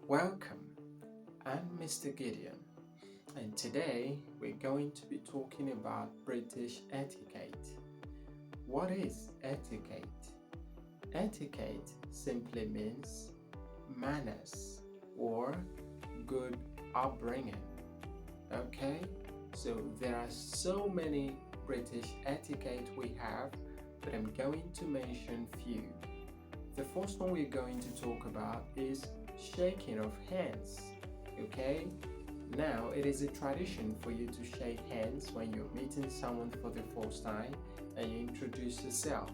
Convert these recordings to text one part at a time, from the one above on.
Welcome, I'm Mr. Gideon, and today we're going to be talking about British etiquette. What is etiquette? Etiquette simply means manners or good upbringing. Okay, so there are so many British etiquette we have, but I'm going to mention few. The first one we're going to talk about is shaking of hands. Okay, now it is a tradition for you to shake hands when you're meeting someone for the first time and you introduce yourself.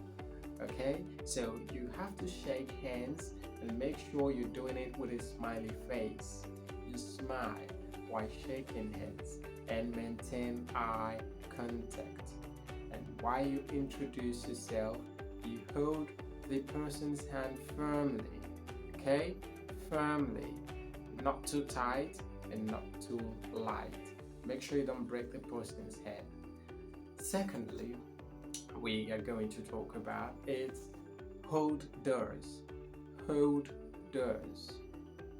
Okay, so you have to shake hands and make sure you're doing it with a smiley face. You smile while shaking hands and maintain eye contact. And while you introduce yourself, you hold the person's hand firmly. Okay, firmly, not too tight and not too light. Make sure you don't break the person's hand. Secondly, we are going to talk about is hold doors. Hold doors.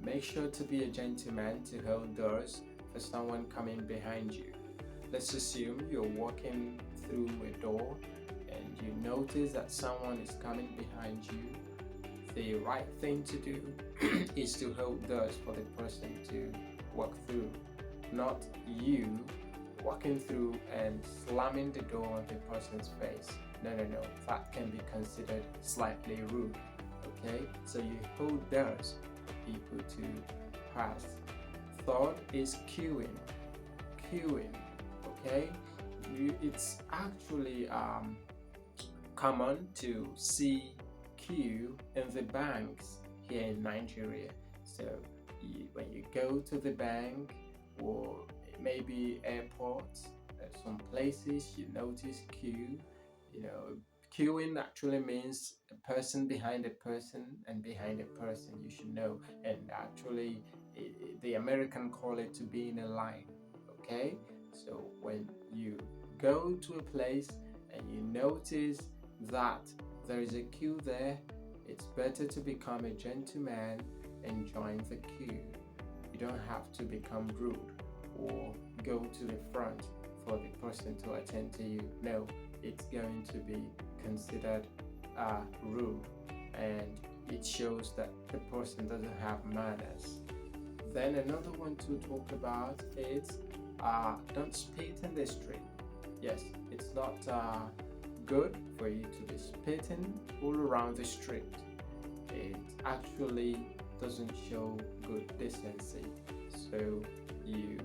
Make sure to be a gentleman to hold doors for someone coming behind you. Let's assume you're walking through a door and you notice that someone is coming behind you. The right thing to do is to hold doors for the person to walk through, not you walking through and slamming the door on the person's face. No, that can be considered slightly rude. Okay, so you hold doors for people to pass. Third is queuing. Queuing. Okay, it's actually common to see queue in the banks here in Nigeria. So when you go to the bank or maybe airports, some places you notice queue. Queuing actually means a person behind a person and behind a person, you should know. And actually, the American call it to be in a line. Okay, so when you go to a place and you notice that there is a queue there, it's better to become a gentleman and join the queue. You don't have to become rude or go to the front for the person to attend to you. No, it's going to be considered rude, and it shows that the person doesn't have manners. Then another one to talk about is don't spit in the street. Yes, it's not good for you to be spitting all around the street. It actually doesn't show good decency. So you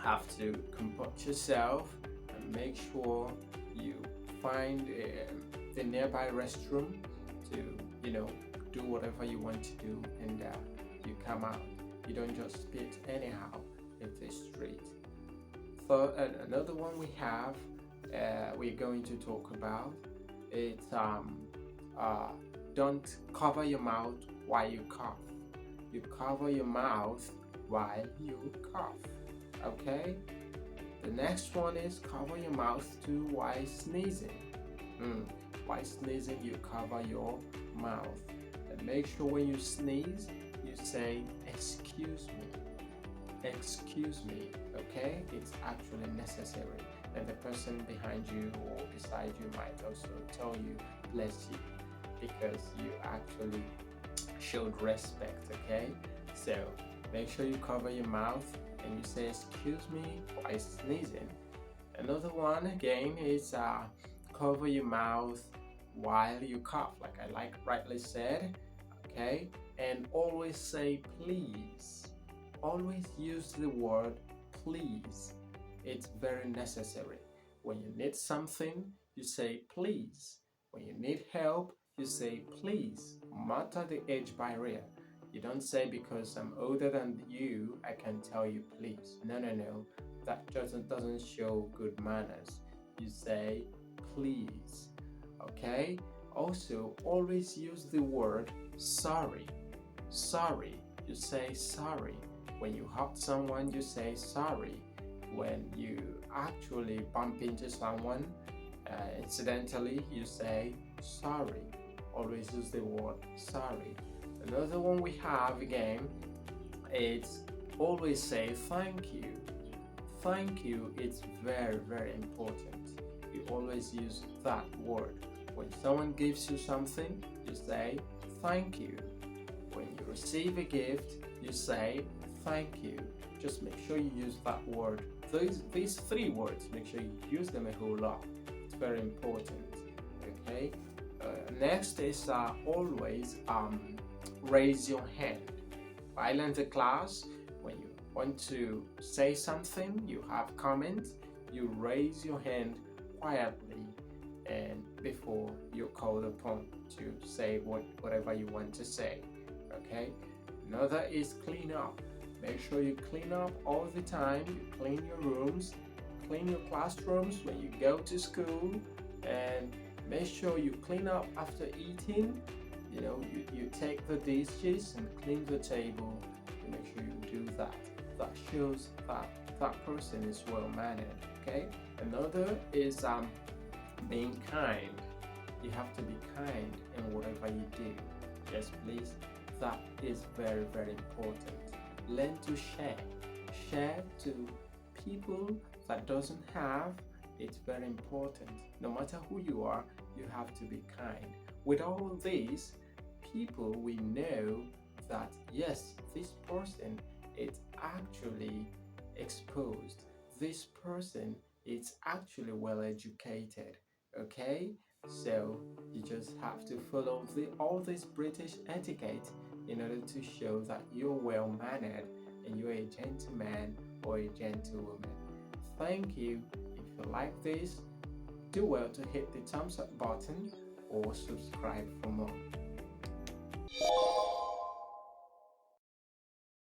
have to comport yourself and make sure you find the nearby restroom to do whatever you want to do, and you come out. You don't just spit anyhow in the street. Another one we have we're going to talk about it's don't cover your mouth while you cough. You cover your mouth while you cough. Okay, the next one is cover your mouth too while sneezing. While sneezing, you cover your mouth, and make sure when you sneeze you say excuse me. Okay, it's actually necessary, and the person behind you or beside you might also tell you bless you, because you actually showed respect. Okay, so make sure you cover your mouth and you say excuse me while sneezing. Another one again is cover your mouth while you cough, like I rightly said. Okay, and always say please. Always use the word please. It's very necessary. When you need something, you say please. When you need help, you say please. No matter the age barrier. You don't say because I'm older than you, I can tell you please. No. That doesn't show good manners. You say please. Okay? Also, always use the word sorry. Sorry. You say sorry. When you hurt someone, you say sorry. When you actually bump into someone incidentally, you say sorry. Always use the word sorry. Another one we have again it's always say thank you. Thank you is very, very important. You always use that word. When someone gives you something, you say thank you. When you receive a gift, you say thank you. Just make sure you use that word. These three words, make sure you use them a whole lot. It's very important. Okay. Next is always raise your hand. While in the class, when you want to say something, you have comments, you raise your hand quietly and before you're called upon to say whatever you want to say. Okay. Another is clean up. Make sure you clean up all the time. You clean your rooms, clean your classrooms when you go to school, and make sure you clean up after eating. You take the dishes and clean the table. You make sure you do that. That shows that person is well mannered. Okay. Another is being kind. You have to be kind in whatever you do. Yes, please. That is very, very important. Learn to share to people that doesn't have. It's very important. No matter who you are, you have to be kind. With all of these people, we know that yes, this person is actually exposed. This person is actually well educated. Okay, so you just have to follow all this British etiquette in order to show that you're well mannered and you're a gentleman or a gentlewoman. Thank you. If you like this, do well to hit the thumbs up button or subscribe for more.